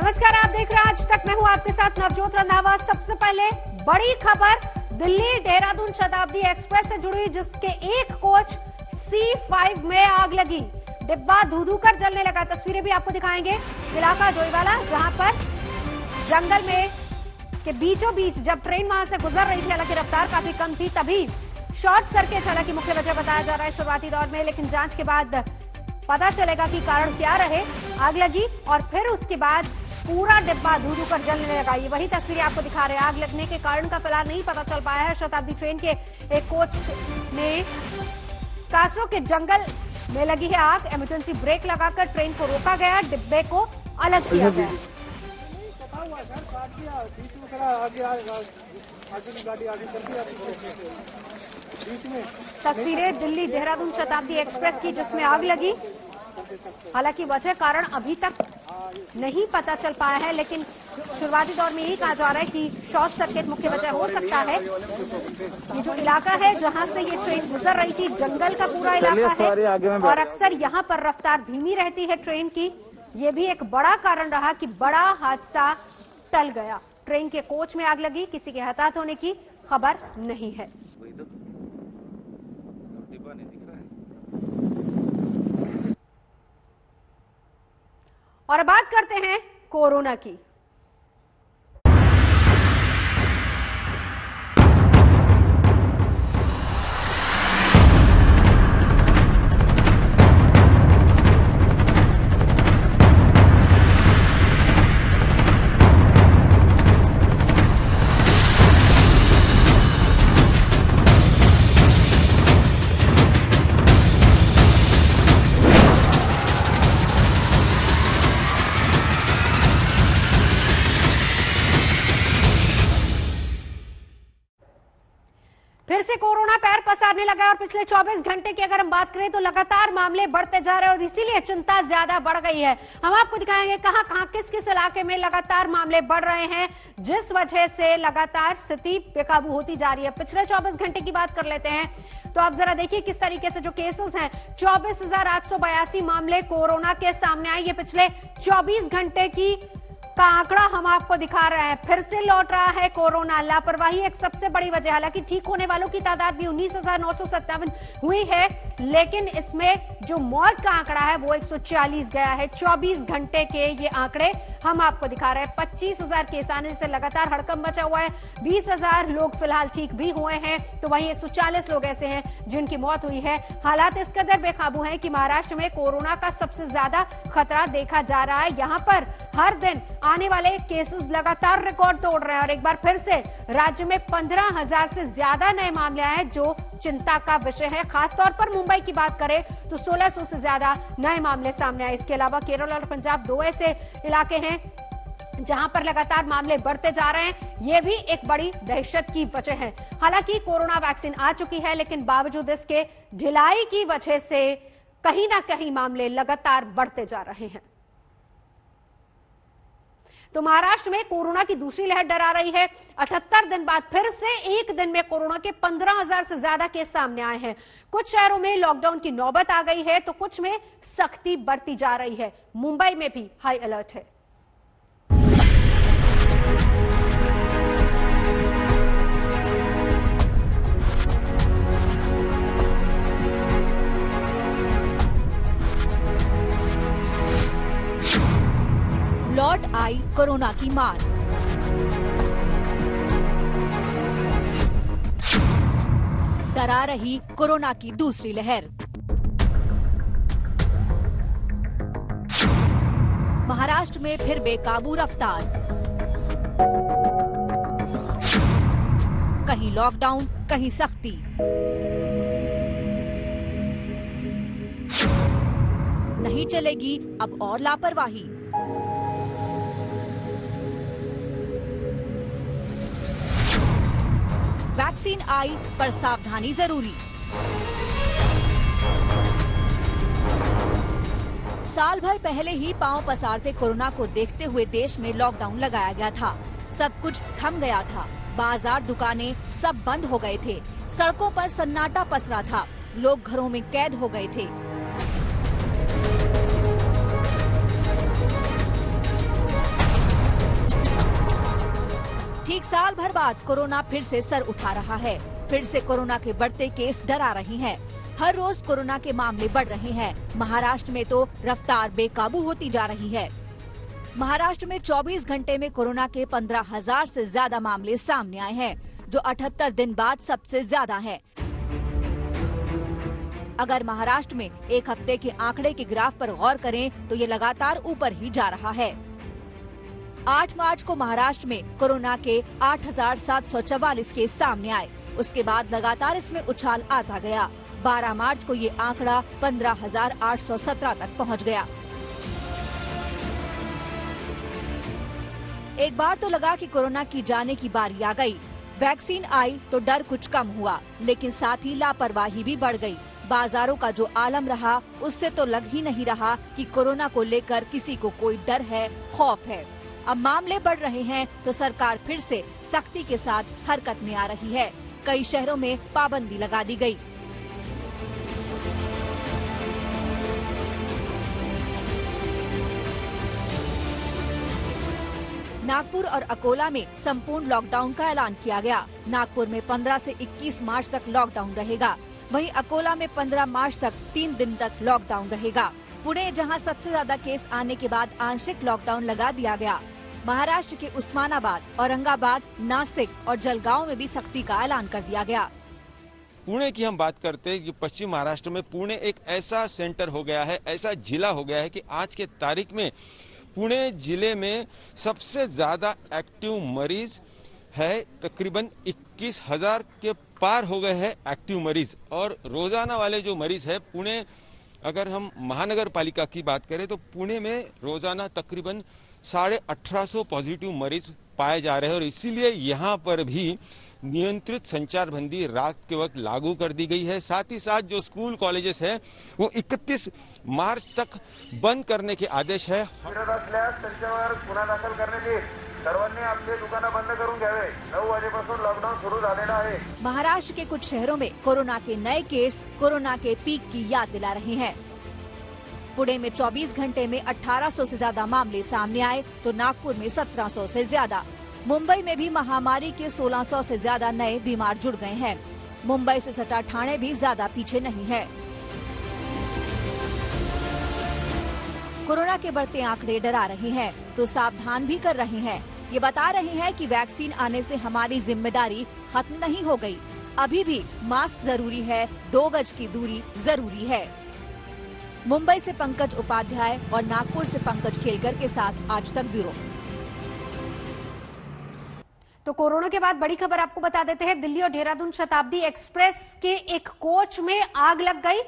नमस्कार, आप देख रहे हैं आज तक। मैं हूं आपके साथ नवजोत रंधावा। सबसे पहले बड़ी खबर दिल्ली देहरादून शताब्दी एक्सप्रेस से जुड़ी, जिसके एक कोच C5 में आग लगी। डिब्बा धू कर जलने लगा। तस्वीरें भी आपको दिखाएंगे। इलाका जोईवाला, जहां पर जंगल में के बीचों बीच जब ट्रेन वहां से गुजर रही थी, हालांकि रफ्तार काफी कम थी, तभी शॉर्ट सर्किट हालांकि मुख्य वजह बताया जा रहा है शुरुआती दौर में, लेकिन जांच के बाद पता चलेगा कि कारण क्या रहे। आग लगी और फिर उसके बाद पूरा डिब्बा धू कर जलने लगा। ये वही तस्वीरें आपको दिखा रहे हैं। आग लगने के कारण का फिलहाल नहीं पता चल पाया है। शताब्दी ट्रेन के एक कोच में कासरो के जंगल में लगी है आग। इमरजेंसी ब्रेक लगाकर ट्रेन को रोका गया, डिब्बे को अलग किया गया। तस्वीरें दिल्ली देहरादून शताब्दी एक्सप्रेस की, जिसमें आग लगी। हालांकि वजह कारण अभी तक नहीं पता चल पाया है, लेकिन शुरुआती दौर में यही कहा जा रहा है कि शॉर्ट सर्किट मुख्य वजह हो सकता है। ये जो इलाका है जहां से ये ट्रेन गुजर रही थी, जंगल का पूरा इलाका है और अक्सर यहाँ पर रफ्तार धीमी रहती है ट्रेन की। ये भी एक बड़ा कारण रहा कि बड़ा हादसा टल गया। ट्रेन के कोच में आग लगी, किसी के हताहत होने की खबर नहीं है। और अब बात करते हैं कोरोना की। फिर से कोरोना पैर पसारने लगा और पिछले 24 घंटे की अगर हम बात करें तो लगातार मामले बढ़ते जा रहे हैं और इसीलिए चिंता ज्यादा बढ़ गई है। हम आपको दिखाएंगे कहां कहां किस किस इलाके में लगातार मामले बढ़ रहे हैं, जिस वजह से लगातार स्थिति बेकाबू होती जा रही है। पिछले 24 घंटे की बात कर लेते हैं तो आप जरा देखिए किस तरीके से जो केसेस हैं, 24,882 मामले कोरोना के सामने आए। ये पिछले 24 घंटे की का आंकड़ा हम आपको दिखा रहे हैं। फिर से लौट रहा है कोरोना। लापरवाही एक सबसे बड़ी वजह। हालांकि ठीक होने वालों की तादाद भी 19,957 हुई है, लेकिन इसमें जो मौत का आंकड़ा है वो 140 गया है। 24 घंटे के ये आंकड़े हम आपको दिखा रहे हैं। 25,000 केस आने से लगातार हड़कंप मचा हुआ है। 20,000 लोग फिलहाल ठीक भी हुए हैं, तो वहीं 140 लोग ऐसे हैं जिनकी मौत हुई है। हालात इस कदर बेकाबू हैं कि महाराष्ट्र में कोरोना का सबसे ज्यादा खतरा देखा जा रहा है। यहां पर हर दिन आने वाले केसेस लगातार रिकॉर्ड तोड़ रहे हैं और एक बार फिर से राज्य में 15,000 से ज्यादा नए मामले आए हैं, जो चिंता का विषय है। खासतौर पर मुंबई की बात करें तो 1600 से ज्यादा नए मामले सामने आए। इसके अलावा केरल और पंजाब दो ऐसे इलाके हैं जहां पर लगातार मामले बढ़ते जा रहे हैं। यह भी एक बड़ी दहशत की वजह है। हालांकि कोरोना वैक्सीन आ चुकी है, लेकिन बावजूद इसके ढिलाई की वजह से कहीं ना कहीं मामले लगातार बढ़ते जा रहे हैं। तो महाराष्ट्र में कोरोना की दूसरी लहर डरा रही है। 78 दिन बाद फिर से एक दिन में कोरोना के 15,000 से ज्यादा केस सामने आए हैं। कुछ शहरों में लॉकडाउन की नौबत आ गई है, तो कुछ में सख्ती बढ़ती जा रही है। मुंबई में भी हाई अलर्ट है। लौट आई कोरोना की मार। डरा रही कोरोना की दूसरी लहर। महाराष्ट्र में फिर बेकाबू रफ्तार। कहीं लॉकडाउन, कहीं सख्ती। नहीं चलेगी अब और लापरवाही। वैक्सीन आई पर सावधानी जरूरी। साल भर पहले ही पांव पसारते कोरोना को देखते हुए देश में लॉकडाउन लगाया गया था। सब कुछ थम गया था। बाजार, दुकानें सब बंद हो गए थे। सड़कों पर सन्नाटा पसरा था। लोग घरों में कैद हो गए थे। साल भर बाद कोरोना फिर से सर उठा रहा है। फिर से कोरोना के बढ़ते केस डरा रही हैं। हर रोज कोरोना के मामले बढ़ रहे हैं। महाराष्ट्र में तो रफ्तार बेकाबू होती जा रही है। महाराष्ट्र में 24 घंटे में कोरोना के 15,000 से ज्यादा मामले सामने आए हैं, जो 78 दिन बाद सबसे ज्यादा है। अगर महाराष्ट्र में एक हफ्ते के आंकड़े के ग्राफ पर गौर करें तो ये लगातार ऊपर ही जा रहा है। 8 मार्च को महाराष्ट्र में कोरोना के 8,744 केस सामने आए। उसके बाद लगातार इसमें उछाल आता गया। 12 मार्च को ये आंकड़ा 15,817 तक पहुंच गया। एक बार तो लगा कि कोरोना की जाने की बारी आ गई। वैक्सीन आई तो डर कुछ कम हुआ, लेकिन साथ ही लापरवाही भी बढ़ गई। बाजारों का जो आलम रहा, उससे तो लग ही नहीं रहा कि कोरोना को लेकर किसी को कोई डर है, खौफ है। अब मामले बढ़ रहे हैं तो सरकार फिर से सख्ती के साथ हरकत में आ रही है। कई शहरों में पाबंदी लगा दी गई। नागपुर और अकोला में संपूर्ण लॉकडाउन का ऐलान किया गया। नागपुर में 15 से 21 मार्च तक लॉकडाउन रहेगा। वहीं अकोला में 15 मार्च तक 3 दिन तक लॉकडाउन रहेगा। पुणे, जहां सबसे ज्यादा केस आने के बाद आंशिक लॉकडाउन लगा दिया गया। महाराष्ट्र के उस्मानाबाद, औरंगाबाद, नासिक और जलगांव में भी सख्ती का ऐलान कर दिया गया। पुणे की हम बात करते हैं कि पश्चिम महाराष्ट्र में पुणे एक ऐसा सेंटर हो गया है, ऐसा जिला हो गया है कि आज के तारीख में पुणे जिले में सबसे ज्यादा एक्टिव मरीज है। तकरीबन 21,000 के पार हो गए हैं एक्टिव मरीज। और रोजाना वाले जो मरीज है पुणे, अगर हम महानगर पालिका की बात करें तो पुणे में रोजाना तकरीबन 1850 पॉजिटिव मरीज पाए जा रहे हैं। और इसीलिए यहाँ पर भी नियंत्रित संचारबंदी रात के वक्त लागू कर दी गई है। साथ ही साथ जो स्कूल कॉलेजेस है वो 31 मार्च तक बंद करने के आदेश है। विरोध असल्यास त्यांच्यावर गुन्हा दाखल करण्यात येईल। सर्वांनी आपले दुकानं बंद करून घ्यावे। 9 वाजेपासून लॉकडाउन सुरू झालेला आहे। महाराष्ट्र के कुछ शहरों में कोरोना के नए केस कोरोना के पीक की याद दिला रहे हैं। पुणे में 24 घंटे में 1800 से ज्यादा मामले सामने आए तो नागपुर में 1700 से ज्यादा। मुंबई में भी महामारी के 1600 से ज्यादा नए बीमार जुड़ गए हैं। मुंबई से सटा ठाणे भी ज्यादा पीछे नहीं है। कोरोना के बढ़ते आंकड़े डरा रहे हैं तो सावधान भी कर रहे हैं। ये बता रहे हैं कि वैक्सीन आने से हमारी जिम्मेदारी खत्म नहीं हो गई। अभी भी मास्क जरूरी है, 2 गज की दूरी जरूरी है। मुंबई से पंकज उपाध्याय और नागपुर से पंकज खेलकर के साथ आज तक ब्यूरो। तो कोरोना के बाद बड़ी खबर आपको बता देते हैं। दिल्ली और देहरादून शताब्दी एक्सप्रेस के एक कोच में आग लग गई।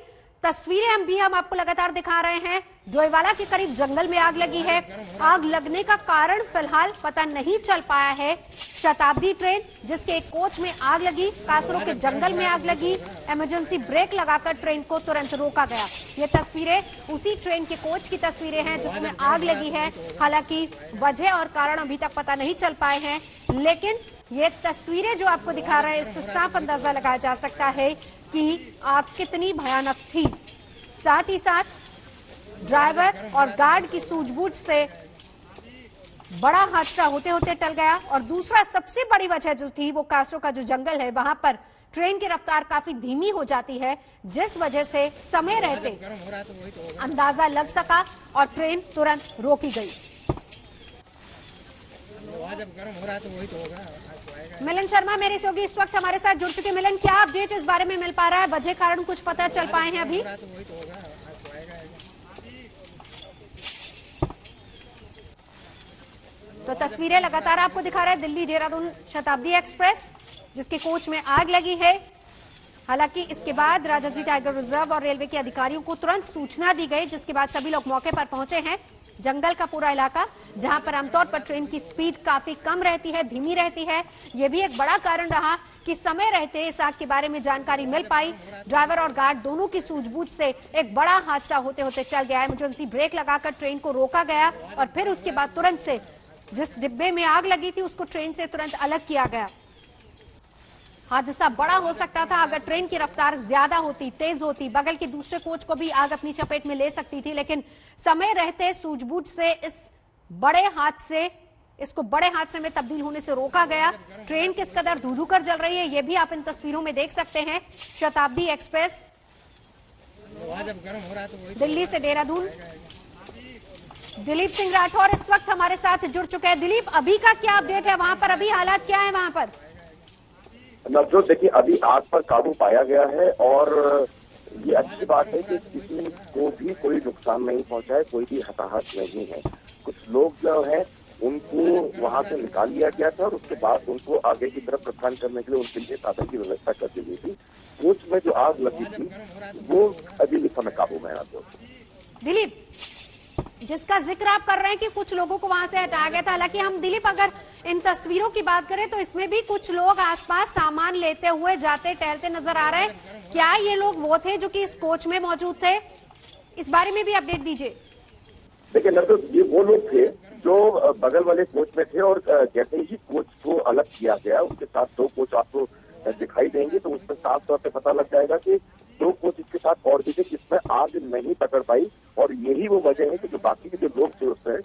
तस्वीरें हम आपको लगातार दिखा रहे हैं। डोईवाला के करीब जंगल में आग लगी है। आग लगने का कारण फिलहाल पता नहीं चल पाया है। शताब्दी ट्रेन जिसके एक कोच में आग लगी, कासरो के जंगल में आग लगी। इमरजेंसी ब्रेक लगाकर ट्रेन को तुरंत रोका गया। ये तस्वीरें उसी ट्रेन के कोच की तस्वीरें हैं जिसमें आग लगी है। हालांकि वजह और कारण अभी तक पता नहीं चल पाए हैं, लेकिन ये तस्वीरें जो आपको दिखा रहे हैं इससे साफ अंदाजा लगाया जा सकता है कि आग कितनी भयानक थी। साथ ही साथ ड्राइवर और गार्ड की सूझबूझ से बड़ा हादसा होते होते टल गया। और दूसरा सबसे बड़ी वजह जो थी वो कासरो का जो जंगल है, वहां पर ट्रेन की रफ्तार काफी धीमी हो जाती है, जिस वजह से समय रहते अंदाजा लग सका और ट्रेन तुरंत रोकी गई। जब गर्म हो रहा है तो वही तो होगा। मिलन शर्मा मेरे सहयोगी इस वक्त हमारे साथ जुड़ चुके। मिलन, क्या अपडेट इस बारे में मिल पा रहा है? वजह कारण कुछ पता चल पाए हैं अभी? तो तस्वीरें लगातार आपको दिखा रहा है दिल्ली देहरादून शताब्दी एक्सप्रेस जिसके कोच में आग लगी है। हालांकि इसके बाद राजाजी टाइगर रिजर्व और रेलवे के अधिकारियों को तुरंत सूचना दी गई, जिसके बाद सभी लोग मौके पर पहुंचे हैं। जंगल का पूरा इलाका जहां पर आमतौर पर ट्रेन की स्पीड काफी कम रहती है, धीमी रहती है। यह भी एक बड़ा कारण रहा कि समय रहते इस आग के बारे में जानकारी मिल पाई। ड्राइवर और गार्ड दोनों की सूझबूझ से एक बड़ा हादसा होते होते चल गया। इमरजेंसी ब्रेक लगाकर ट्रेन को रोका गया और फिर उसके बाद तुरंत से जिस डिब्बे में आग लगी थी उसको ट्रेन से तुरंत अलग किया गया। हादसा बड़ा हो सकता था अगर ट्रेन की रफ्तार ज्यादा होती, तेज होती। बगल के दूसरे कोच को भी आग अपनी चपेट में ले सकती थी, लेकिन समय रहते सूझबूझ से इस बड़े हादसे इसको बड़े हादसे में तब्दील होने से रोका गया। ट्रेन किस कदर धू-धू कर जल रही है ये भी आप इन तस्वीरों में देख सकते हैं। शताब्दी एक्सप्रेस जब गर्म हो रहा है तो वही दिल्ली से देहरादून। दिलीप सिंह राठौर इस वक्त हमारे साथ जुड़ चुके हैं। दिलीप, अभी का क्या अपडेट है वहां पर, अभी हालात क्या है वहां पर? नवजोत, देखिए अभी आग पर काबू पाया गया है और ये अच्छी बात है कि किसी को भी कोई नुकसान नहीं पहुंचा है, कोई भी हताहत नहीं है। कुछ लोग जो है उनको वहां से निकाल लिया गया था और उसके बाद उनको आगे की तरफ प्रस्थान करने के लिए उनके लिए साधन की व्यवस्था कर दी गई थी। कोच में जो आग लगी थी वो अभी भी समय काबू में है। दिलीप, जिसका जिक्र आप कर रहे हैं कि कुछ लोगों को वहां से हटाया गया था, हालांकि हम दिलीप अगर इन तस्वीरों की बात करें तो इसमें भी कुछ लोग आसपास सामान लेते हुए जाते टहलते नजर आ रहे हैं। क्या ये लोग वो थे जो कि इस कोच में मौजूद थे? इस बारे में भी अपडेट दीजिए। देखिए नवजोत, ये वो लोग थे जो बगल वाले कोच में थे और जैसे ही कोच को अलग किया गया उसके साथ दो कोच आपको दिखाई देंगे तो उसमें साफ तौर पे पता लग जाएगा कि दो कोच इसके साथ और भी थे जिसमें आग नहीं पकड़ पाई और यही वो वजह है कि जो बाकी के जो लोग थे उसमें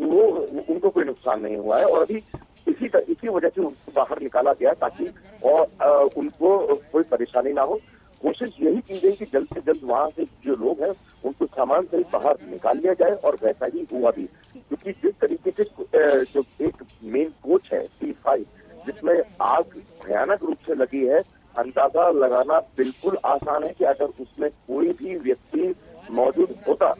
वो उनको कोई नुकसान नहीं हुआ है और अभी इसी वजह से उनको बाहर निकाला गया ताकि और उनको कोई परेशानी ना हो। कोशिश यही की गई कि जल्द से जल्द वहां से जो लोग हैं उनको सामान से बाहर निकाल लिया जाए और वैसा ही हुआ भी, क्योंकि जिस तरीके से जो एक मेन कोच है T5 जिसमें आग भयानक रूप से लगी है, अंदाजा लगाना बिल्कुल आसान है कि अगर उसमें कोई भी व्यक्ति मौजूद होता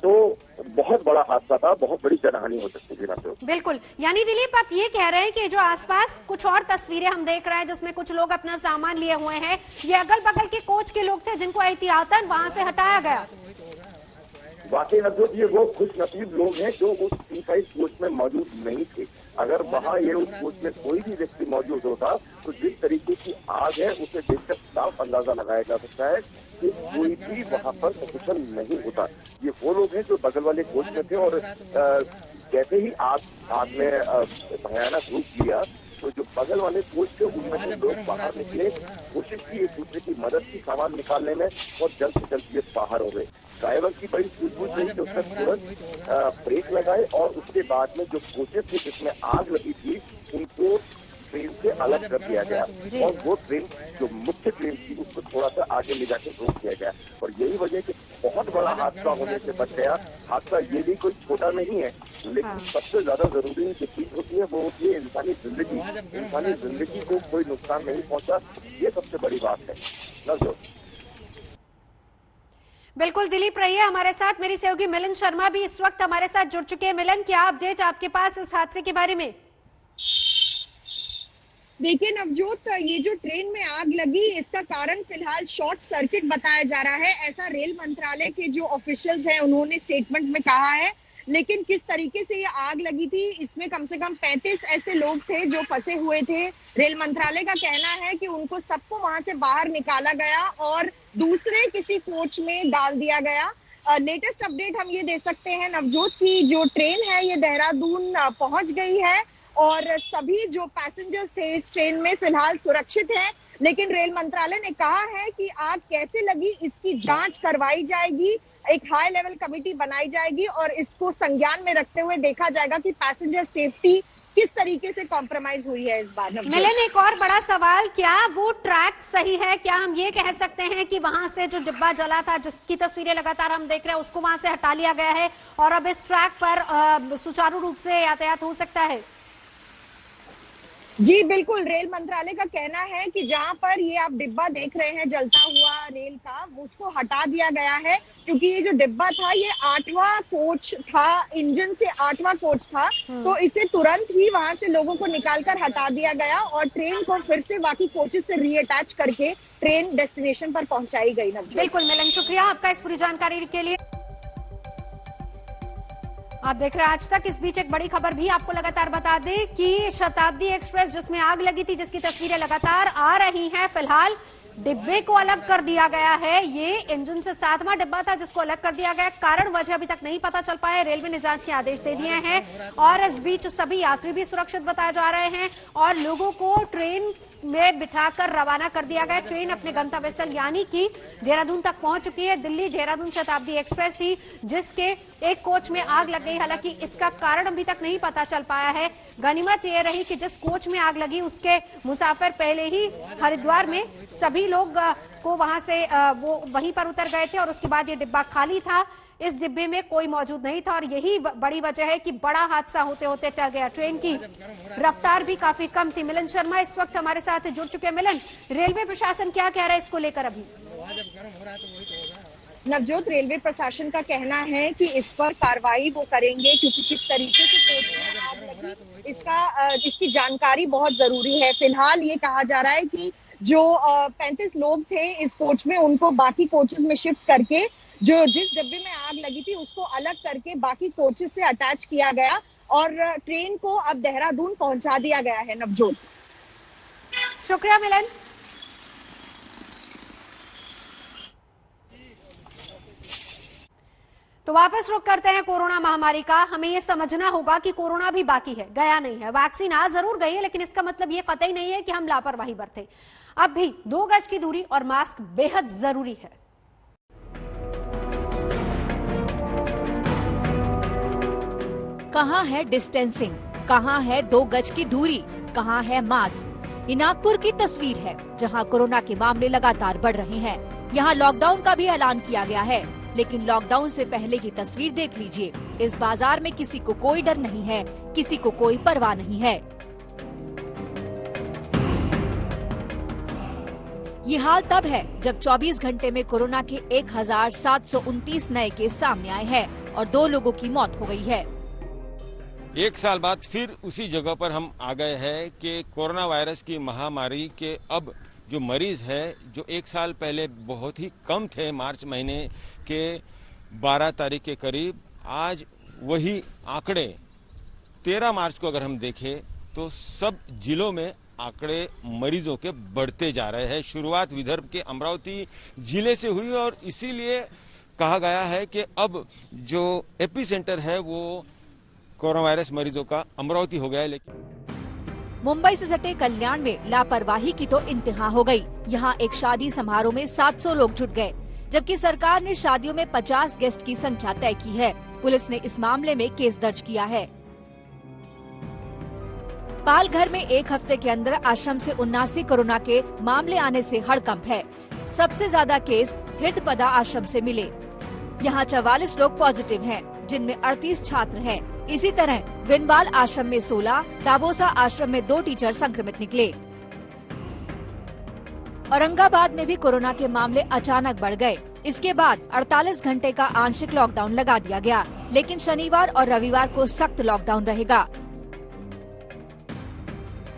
तो बहुत बड़ा हादसा था, बहुत बड़ी जनहानि हो सकती थी। ना बिल्कुल, यानी दिलीप आप ये कह रहे हैं कि जो आसपास कुछ और तस्वीरें हम देख रहे हैं जिसमें कुछ लोग अपना सामान लिए हुए हैं, ये अगल बगल के कोच के लोग थे जिनको एहतियातन वहां से हटाया गया। वाकई नवजोत, ये वो खुशनसीब लोग हैं जो उस T5 कोच में मौजूद नहीं थे। अगर वहाँ ये उस कोच में कोई भी व्यक्ति मौजूद होता तो जिस तरीके की आग है उसे देखकर साफ अंदाजा लगाया जा सकता है कि कोई भी वहाँ पर सकुशल नहीं होता। ये वो लोग हैं जो बगल वाले कोच में थे और जैसे ही आग ने भयानक रूप लिया तो जो बगल वाले कोच थे उनमें से लोग बाहर निकले, कोशिश की एक दूसरे की मदद की सामान निकालने में और जल्द से जल्द ये बाहर हो गए। ड्राइवर की बड़ी सूझबूझ रही कि उसने तुरंत ब्रेक लगाए और उसके बाद में जो कोचेस थे जिसमें आग लगी थी उनको ट्रेन से अलग कर दिया गया और वो ट्रेन जो मुख्य ट्रेन थी उसको थोड़ा सा आगे ले जाकर रोक दिया गया और यही वजह कि बहुत बड़ा हादसा होने से बच गया। हादसा ये भी कोई छोटा नहीं है, लेकिन सबसे ज्यादा जरूरी जो चीज होती है वो होती है इंसानी जिंदगी। इंसानी जिंदगी को कोई नुकसान नहीं पहुंचा, ये सबसे बड़ी बात है। नवजोत, बिल्कुल दिलीप रहिए हमारे साथ। मेरी सहयोगी मिलन शर्मा भी इस वक्त हमारे साथ जुड़ चुके हैं। मिलन, क्या अपडेट आपके पास इस हादसे के बारे में? देखिए नवजोत, ये जो ट्रेन में आग लगी इसका कारण फिलहाल शॉर्ट सर्किट बताया जा रहा है। ऐसा रेल मंत्रालय के जो ऑफिशियल्स हैं उन्होंने स्टेटमेंट में कहा है, लेकिन किस तरीके से ये आग लगी थी इसमें कम से कम 35 ऐसे लोग थे जो फंसे हुए थे। रेल मंत्रालय का कहना है कि उनको सबको वहां से बाहर निकाला गया और दूसरे किसी कोच में डाल दिया गया। लेटेस्ट अपडेट हम ये दे सकते हैं नवजोत की जो ट्रेन है ये देहरादून पहुंच गई है और सभी जो पैसेंजर्स थे इस ट्रेन में फिलहाल सुरक्षित हैं, लेकिन रेल मंत्रालय ने कहा है कि आग कैसे लगी इसकी जांच करवाई जाएगी। एक हाई लेवल कमेटी बनाई जाएगी और इसको संज्ञान में रखते हुए देखा जाएगा कि पैसेंजर सेफ्टी किस तरीके से कॉम्प्रोमाइज हुई है इस बार। मिलन, एक और बड़ा सवाल, क्या वो ट्रैक सही है? क्या हम ये कह सकते हैं कि वहां से जो डिब्बा जला था जिसकी तस्वीरें लगातार हम देख रहे हैं उसको वहां से हटा लिया गया है और अब इस ट्रैक पर सुचारू रूप से यातायात हो सकता है? जी बिल्कुल, रेल मंत्रालय का कहना है कि जहां पर ये आप डिब्बा देख रहे हैं जलता हुआ रेल का, उसको हटा दिया गया है क्योंकि ये जो डिब्बा था ये 8वां कोच था, इंजन से 8वां कोच था, तो इसे तुरंत ही वहां से लोगों को निकालकर हटा दिया गया और ट्रेन को फिर से बाकी कोचेस से रीअटैच करके ट्रेन डेस्टिनेशन पर पहुंचाई गई। बिल्कुल मिलन, शुक्रिया आपका इस पूरी जानकारी के लिए। आप देख रहे हैं आज तक। इस बीच एक बड़ी खबर भी आपको लगातार बता दें कि शताब्दी एक्सप्रेस जिसमें आग लगी थी जिसकी तस्वीरें लगातार आ रही हैं, फिलहाल डिब्बे को अलग कर दिया गया है। ये इंजन से 7वां डिब्बा था जिसको अलग कर दिया गया। कारण वजह अभी तक नहीं पता चल पाया। रेलवे ने जांच के आदेश दे दिए हैं और इस बीच सभी यात्री भी सुरक्षित बताए जा रहे हैं और लोगों को ट्रेन में बिठाकर रवाना कर दिया गया। ट्रेन अपने गंतव्य स्थल यानी कि देहरादून तक पहुंच चुकी है। दिल्ली देहरादून शताब्दी एक्सप्रेस थी जिसके एक कोच में आग लग गई। हालांकि इसका कारण अभी तक नहीं पता चल पाया है। गनीमत यह रही कि जिस कोच में आग लगी उसके मुसाफिर पहले ही हरिद्वार में सभी लोग को वहां से वो वहीं पर उतर गए थे और उसके बाद ये डिब्बा खाली था। इस डिब्बे में कोई मौजूद नहीं था और यही बड़ी वजह है कि बड़ा हादसा होते होते टल गया। ट्रेन की रफ्तार भी काफी कम थी। मिलन शर्मा इस वक्त हमारे साथ जुड़ चुके हैं। मिलन, रेलवे प्रशासन क्या कह रहा है इसको लेकर अभी? नवजोत, रेलवे प्रशासन का कहना है कि इस पर कार्रवाई वो करेंगे क्योंकि किस तरीके से कोच में आग लगी इसकी जानकारी बहुत जरूरी है। फिलहाल ये कहा जा रहा है कि जो 35 लोग थे इस कोच में उनको बाकी कोचेस में शिफ्ट करके जो जिस डब्बे में आग लगी थी उसको अलग करके बाकी कोचेस से अटैच किया गया और ट्रेन को अब देहरादून पहुंचा दिया गया है। नवजोत, शुक्रिया मिलन। तो वापस रुक करते हैं कोरोना महामारी का। हमें यह समझना होगा कि कोरोना भी बाकी है, गया नहीं है। वैक्सीन आ जरूर गई है लेकिन इसका मतलब यह कतई नहीं है कि हम लापरवाही बरते। अब भी 2 गज की दूरी और मास्क बेहद जरूरी है। कहां है डिस्टेंसिंग, कहां है 2 गज की दूरी, कहां है मास्क? ये नागपुर की तस्वीर है जहां कोरोना के मामले लगातार बढ़ रहे हैं। यहां लॉकडाउन का भी ऐलान किया गया है लेकिन लॉकडाउन से पहले की तस्वीर देख लीजिए। इस बाजार में किसी को कोई डर नहीं है, किसी को कोई परवाह नहीं है। ये हाल तब है जब 24 घंटे में कोरोना के 1729 नए केस सामने आए हैं और 2 लोगों की मौत हो गई है। 1 साल बाद फिर उसी जगह पर हम आ गए हैं कि कोरोना वायरस की महामारी के अब जो मरीज है जो 1 साल पहले बहुत ही कम थे, मार्च महीने के 12 तारीख के करीब, आज वही आंकड़े 13 मार्च को अगर हम देखें तो सब जिलों में आंकड़े मरीजों के बढ़ते जा रहे हैं। शुरुआत विदर्भ के अमरावती जिले से हुई और इसीलिए कहा गया है कि अब जो एपी सेंटर है वो कोरोना वायरस मरीजों का अमरावती हो गया है। लेकिन मुंबई से सटे कल्याण में लापरवाही की तो इंतहा हो गई। यहाँ एक शादी समारोह में 700 लोग जुट गए जबकि सरकार ने शादियों में 50 गेस्ट की संख्या तय की है। पुलिस ने इस मामले में केस दर्ज किया है। पालघर में 1 हफ्ते के अंदर आश्रम से 79 कोरोना के मामले आने से हड़कंप है। सबसे ज्यादा केस हिरदपदा आश्रम से मिले। यहाँ 44 लोग पॉजिटिव हैं, जिनमें 38 छात्र हैं। इसी तरह विनवाल आश्रम में 16, दाबोसा आश्रम में 2 टीचर संक्रमित निकले। औरंगाबाद में भी कोरोना के मामले अचानक बढ़ गए। इसके बाद 48 घंटे का आंशिक लॉकडाउन लगा दिया गया, लेकिन शनिवार और रविवार को सख्त लॉकडाउन रहेगा।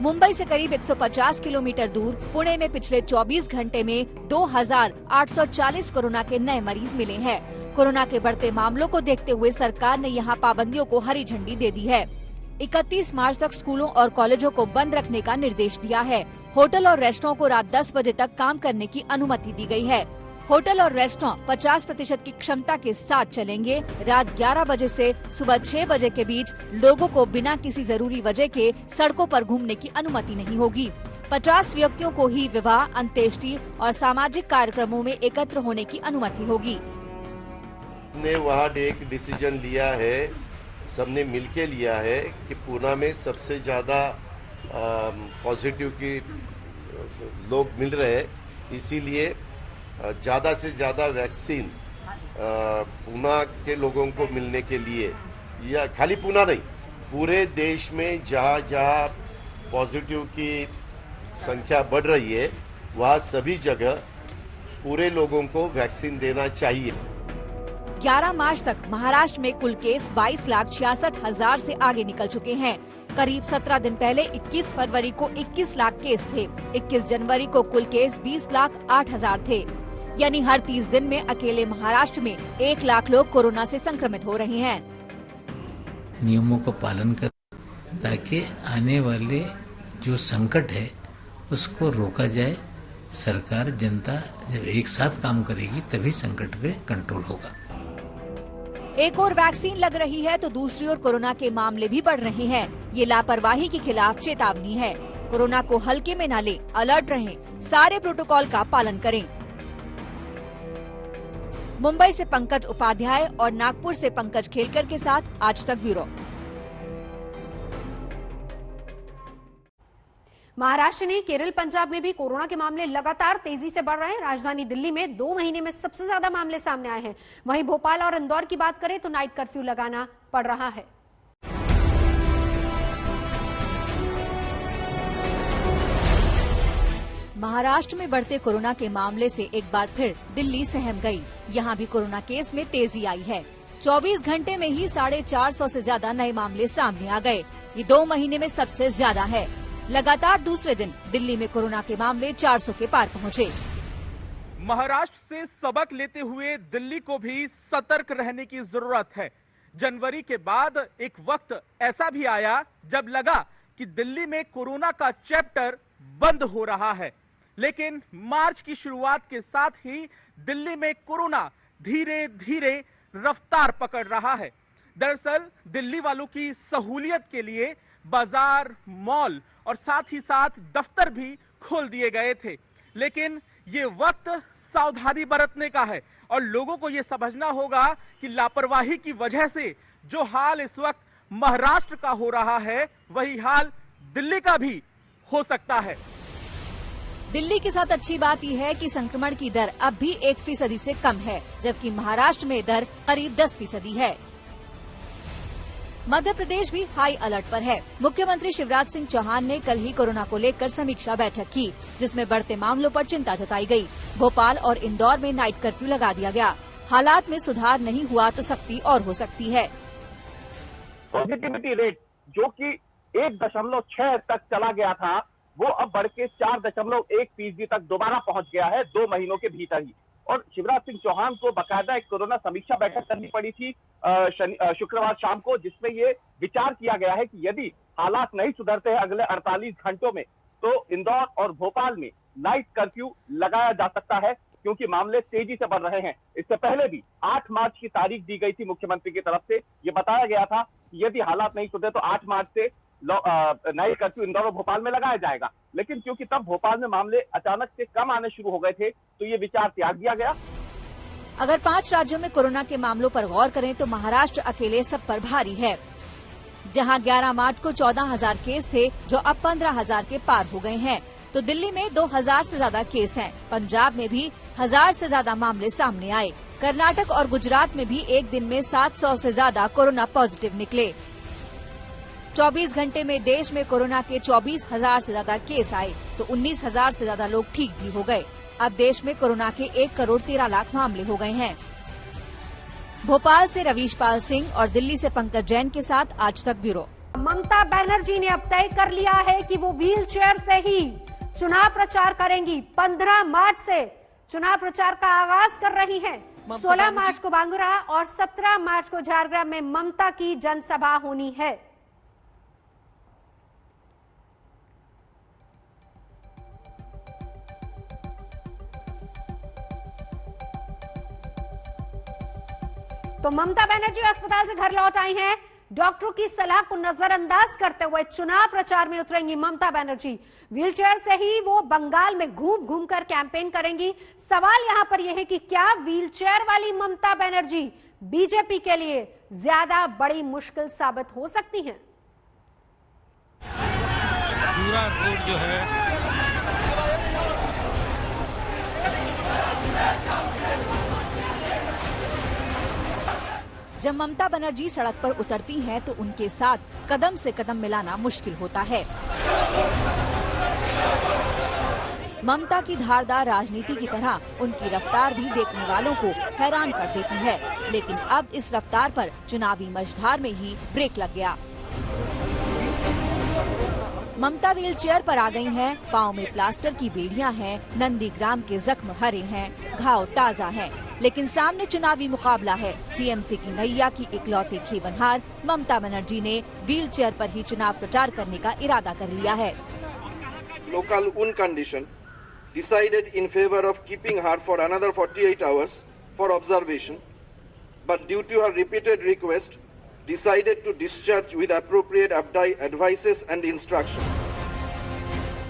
मुंबई से करीब 150 किलोमीटर दूर पुणे में पिछले 24 घंटे में 2840 कोरोना के नए मरीज मिले हैं। कोरोना के बढ़ते मामलों को देखते हुए सरकार ने यहां पाबंदियों को हरी झंडी दे दी है। 31 मार्च तक स्कूलों और कॉलेजों को बंद रखने का निर्देश दिया है। होटल और रेस्टोरेंट को रात 10 बजे तक काम करने की अनुमति दी गई है। होटल और रेस्टोरेंट 50% की क्षमता के साथ चलेंगे। रात 11 बजे से सुबह 6 बजे के बीच लोगों को बिना किसी जरूरी वजह के सड़कों पर घूमने की अनुमति नहीं होगी। 50 व्यक्तियों को ही विवाह, अंत्येष्टि और सामाजिक कार्यक्रमों में एकत्र होने की अनुमति होगी। ने वहाँ एक डिसीजन लिया है, सबने मिलके लिया है कि पूना में सबसे ज्यादा पॉजिटिव की लोग मिल रहे हैं, इसीलिए ज्यादा से ज्यादा वैक्सीन पूना के लोगों को मिलने के लिए, या खाली पूना नहीं पूरे देश में जहाँ जहाँ पॉजिटिव की संख्या बढ़ रही है वहाँ सभी जगह पूरे लोगों को वैक्सीन देना चाहिए। 11 मार्च तक महाराष्ट्र में कुल केस 22,66,000 से आगे निकल चुके हैं। करीब 17 दिन पहले 21 फरवरी को 21 लाख केस थे। 21 जनवरी को कुल केस 20,08,000 थे। यानी हर 30 दिन में अकेले महाराष्ट्र में 1 लाख लोग कोरोना से संक्रमित हो रहे हैं। नियमों का पालन कर ताकि आने वाले जो संकट है उसको रोका जाए। सरकार जनता जब एक साथ काम करेगी तभी संकट पे कंट्रोल होगा। एक और वैक्सीन लग रही है तो दूसरी ओर कोरोना के मामले भी बढ़ रहे हैं। ये लापरवाही के खिलाफ चेतावनी है। कोरोना को हल्के में न लें, अलर्ट रहें, सारे प्रोटोकॉल का पालन करें। मुंबई से पंकज उपाध्याय और नागपुर से पंकज खेलकर के साथ आज तक ब्यूरो। महाराष्ट्र ने केरल, पंजाब में भी कोरोना के मामले लगातार तेजी से बढ़ रहे हैं। राजधानी दिल्ली में 2 महीने में सबसे ज्यादा मामले सामने आए हैं। वहीं भोपाल और इंदौर की बात करें तो नाइट कर्फ्यू लगाना पड़ रहा है। महाराष्ट्र में बढ़ते कोरोना के मामले से एक बार फिर दिल्ली सहम गई। यहाँ भी कोरोना केस में तेजी आई है। 24 घंटे में ही 450 से ज्यादा नए मामले सामने आ गए। ये 2 महीने में सबसे ज्यादा है। लगातार दूसरे दिन दिल्ली में कोरोना के मामले 400 के पार पहुँचे। महाराष्ट्र से सबक लेते हुए दिल्ली को भी सतर्क रहने की जरूरत है। जनवरी के बाद एक वक्त ऐसा भी आया जब लगा कि दिल्ली में कोरोना का चैप्टर बंद हो रहा है, लेकिन मार्च की शुरुआत के साथ ही दिल्ली में कोरोना धीरे धीरे रफ्तार पकड़ रहा है। दरअसल दिल्ली वालों की सहूलियत के लिए बाजार, मॉल और साथ ही साथ दफ्तर भी खोल दिए गए थे, लेकिन ये वक्त सावधानी बरतने का है और लोगों को ये समझना होगा कि लापरवाही की वजह से जो हाल इस वक्त महाराष्ट्र का हो रहा है, वही हाल दिल्ली का भी हो सकता है। दिल्ली के साथ अच्छी बात यह है कि संक्रमण की दर अब भी 1% से कम है, जबकि महाराष्ट्र में दर करीब 10% है। मध्य प्रदेश भी हाई अलर्ट पर है। मुख्यमंत्री शिवराज सिंह चौहान ने कल ही कोरोना को लेकर समीक्षा बैठक की, जिसमें बढ़ते मामलों पर चिंता जताई गई। भोपाल और इंदौर में नाइट कर्फ्यू लगा दिया गया। हालात में सुधार नहीं हुआ तो सख्ती और हो सकती है। पॉजिटिविटी रेट जो कि 1.6 तक चला गया था, वो अब बढ़ के 4.1% तक दोबारा पहुंच गया है 2 महीनों के भीतर ही। और शिवराज सिंह चौहान को बाकायदा एक कोरोना समीक्षा बैठक करनी पड़ी थी शुक्रवार शाम को, जिसमें ये विचार किया गया है कि यदि हालात नहीं सुधरते हैं अगले 48 घंटों में, तो इंदौर और भोपाल में नाइट कर्फ्यू लगाया जा सकता है, क्योंकि मामले तेजी से बढ़ रहे हैं। इससे पहले भी 8 मार्च की तारीख दी गई थी मुख्यमंत्री की तरफ से। ये बताया गया था कि यदि हालात नहीं सुधरे तो 8 मार्च से नाइट कर्फ्यू इंदौर और भोपाल में लगाया जाएगा, लेकिन क्योंकि तब भोपाल में मामले अचानक से कम आने शुरू हो गए थे, तो ये विचार त्याग दिया गया। अगर 5 राज्यों में कोरोना के मामलों पर गौर करें तो महाराष्ट्र अकेले सब पर भारी है, जहां 11 मार्च को 14,000 केस थे, जो अब 15,000 के पार हो गए हैं। तो दिल्ली में 2,000 से ज्यादा केस हैं। पंजाब में भी 1,000 से ज्यादा मामले सामने आए। कर्नाटक और गुजरात में भी एक दिन में 700 से ज्यादा कोरोना पॉजिटिव निकले। 24 घंटे में देश में कोरोना के 24,000 से ज्यादा केस आए, तो 19,000 से ज्यादा लोग ठीक भी हो गए। अब देश में कोरोना के 1,13,00,000 मामले हो गए हैं। भोपाल से रवीश पाल सिंह और दिल्ली से पंकज जैन के साथ आज तक ब्यूरो। ममता बनर्जी ने अब तय कर लिया है कि वो व्हील चेयर से ही चुनाव प्रचार करेंगी। 15 मार्च से चुनाव प्रचार का आगाज कर रही हैं। 16 मार्च को बांगुरा और 17 मार्च को झारग्राम में ममता की जनसभा होनी है। तो ममता बनर्जी अस्पताल से घर लौट आई हैं। डॉक्टरों की सलाह को नजरअंदाज करते हुए चुनाव प्रचार में उतरेंगी ममता बनर्जी। व्हीलचेयर से ही वो बंगाल में घूम घूम कर कैंपेन करेंगी। सवाल यहां पर यह है कि क्या व्हीलचेयर वाली ममता बनर्जी बीजेपी के लिए ज्यादा बड़ी मुश्किल साबित हो सकती हैं? पूरा रोड जो है जब ममता बनर्जी सड़क पर उतरती हैं तो उनके साथ कदम से कदम मिलाना मुश्किल होता है। ममता की धारदार राजनीति की तरह उनकी रफ्तार भी देखने वालों को हैरान कर देती है, लेकिन अब इस रफ्तार पर चुनावी मझधार में ही ब्रेक लग गया। ममता व्हीलचेयर पर आ गई हैं, पाँव में प्लास्टर की बेड़ियां हैं, नंदीग्राम के जख्म हरे हैं, घाव ताजा हैं, लेकिन सामने चुनावी मुकाबला है। टीएमसी की नैया की इकलौती खेवनहार ममता बनर्जी ने व्हीलचेयर पर ही चुनाव प्रचार करने का इरादा कर लिया है। Local UN condition decided in favor of keeping her for another 48 hours for observation, but due to her repeated request, decided to discharge with appropriate advices and instruction.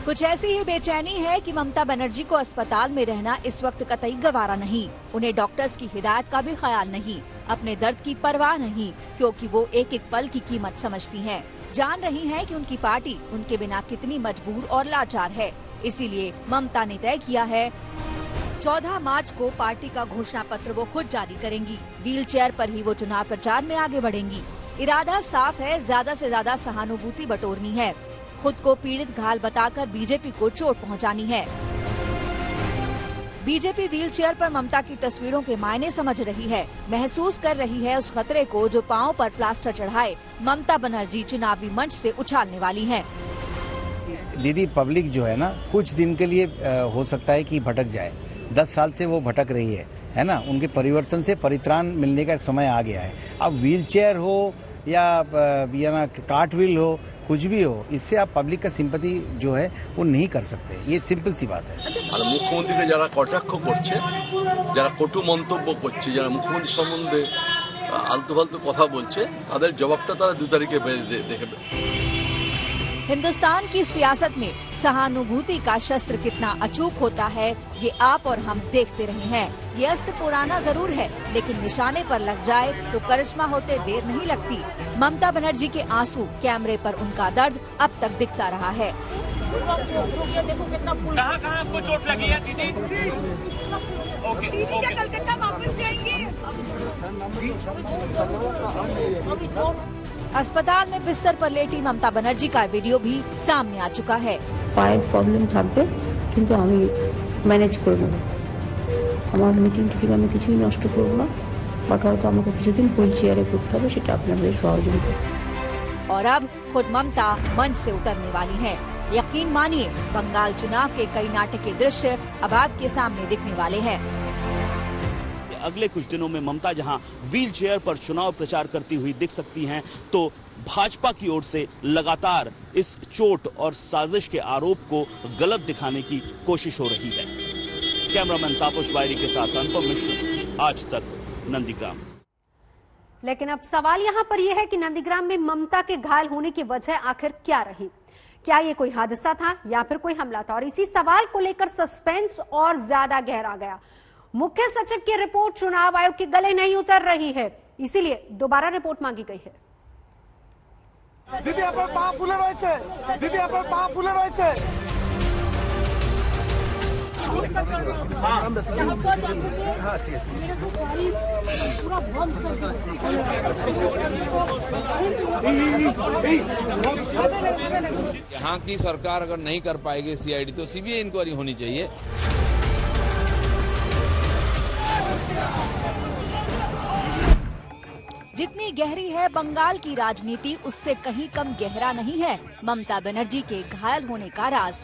कुछ ऐसी ही बेचैनी है कि ममता बनर्जी को अस्पताल में रहना इस वक्त कतई गवारा नहीं। उन्हें डॉक्टर्स की हिदायत का भी ख्याल नहीं, अपने दर्द की परवाह नहीं, क्योंकि वो एक एक पल की कीमत समझती हैं। जान रही हैं कि उनकी पार्टी उनके बिना कितनी मजबूर और लाचार है। इसीलिए ममता ने तय किया है 14 मार्च को पार्टी का घोषणा पत्र वो खुद जारी करेंगी। व्हील चेयर पर ही वो चुनाव प्रचार में आगे बढ़ेंगी। इरादा साफ है, ज्यादा से ज्यादा सहानुभूति बटोरनी है, खुद को पीड़ित घायल बताकर बीजेपी को चोट पहुंचानी है। बीजेपी व्हील चेयर पर ममता की तस्वीरों के मायने समझ रही है, महसूस कर रही है उस खतरे को जो पांव पर प्लास्टर चढ़ाए ममता बनर्जी चुनावी मंच से उछालने वाली हैं। दीदी, पब्लिक जो है ना, कुछ दिन के लिए हो सकता है कि भटक जाए। 10 साल से वो भटक रही है ना। उनके परिवर्तन से परित्राण मिलने का समय आ गया है। अब व्हील चेयर हो या ना कार्ट व्हील हो, कुछ भी हो, इससे आप पब्लिक का सिंपैथी जो है वो नहीं कर सकते। ये सिंपल सी बात है। আর মুখ্যমন্ত্রীকে যারা কটাক্ষ করছে, যারা কটু মন্তব্য করছে, যারা মুখ্যমন্ত্রী সম্বন্ধে আলতু ফালতু কথা বলছে, তাদের জবাবটা তারা 2 তারিখে দেখবে। हिंदुस्तान की सियासत में सहानुभूति का शस्त्र कितना अचूक होता है, ये आप और हम देखते रहे हैं। ये अस्त्र पुराना जरूर है, लेकिन निशाने पर लग जाए तो करिश्मा होते देर नहीं लगती। ममता बनर्जी के आंसू, कैमरे पर उनका दर्द अब तक दिखता रहा है। कहाँ आपको चोट लगी है दीदी? ओके। कलकत्ता वापस जाएंगे। अस्पताल में बिस्तर पर लेटी ममता बनर्जी का वीडियो भी सामने आ चुका है। পায়ের প্রবলেম থাকবে, কিন্তু আমি ম্যানেজ করে নেব। আমার মিটিং টিটিং আমি কিছুই নষ্ট করব না, বাট হয়তো আমাকে কিছুদিন হুইল চেয়ারে করতে হবে, সেটা আপনাদের সহযোগিতা। और अब खुद ममता मंच से उतरने वाली हैं। यकीन मानिए, बंगाल चुनाव के कई नाटकीय दृश्य अब आपके सामने दिखने वाले हैं। अगले कुछ दिनों में ममता जहां व्हील चेयर पर चुनाव प्रचार करती हुई दिख सकती हैं, तो भाजपा की ओर से लगातार इस चोट और साजिश के आरोप को गलत दिखाने की कोशिश हो रही है। कैमरामैन तापस वायरी के साथ अनुपम मिश्र, आज तक, नंदीग्राम। लेकिन अब सवाल यहाँ पर यह है कि नंदीग्राम में ममता के घायल होने की वजह आखिर क्या रही? क्या ये कोई हादसा था या फिर कोई हमला था? और इसी सवाल को लेकर सस्पेंस और ज्यादा गहरा गया। मुख्य सचिव की रिपोर्ट चुनाव आयोग के गले नहीं उतर रही है, इसीलिए दोबारा रिपोर्ट मांगी गई है। दीदी আপনার পা ফুলে রয়েছে, दीदी আপনার পা ফুলে রয়েছে। यहाँ की सरकार अगर नहीं कर पाएगी सीआईडी, तो सीबीआई इंक्वायरी होनी चाहिए। जितनी गहरी है बंगाल की राजनीति, उससे कहीं कम गहरा नहीं है ममता बनर्जी के घायल होने का राज।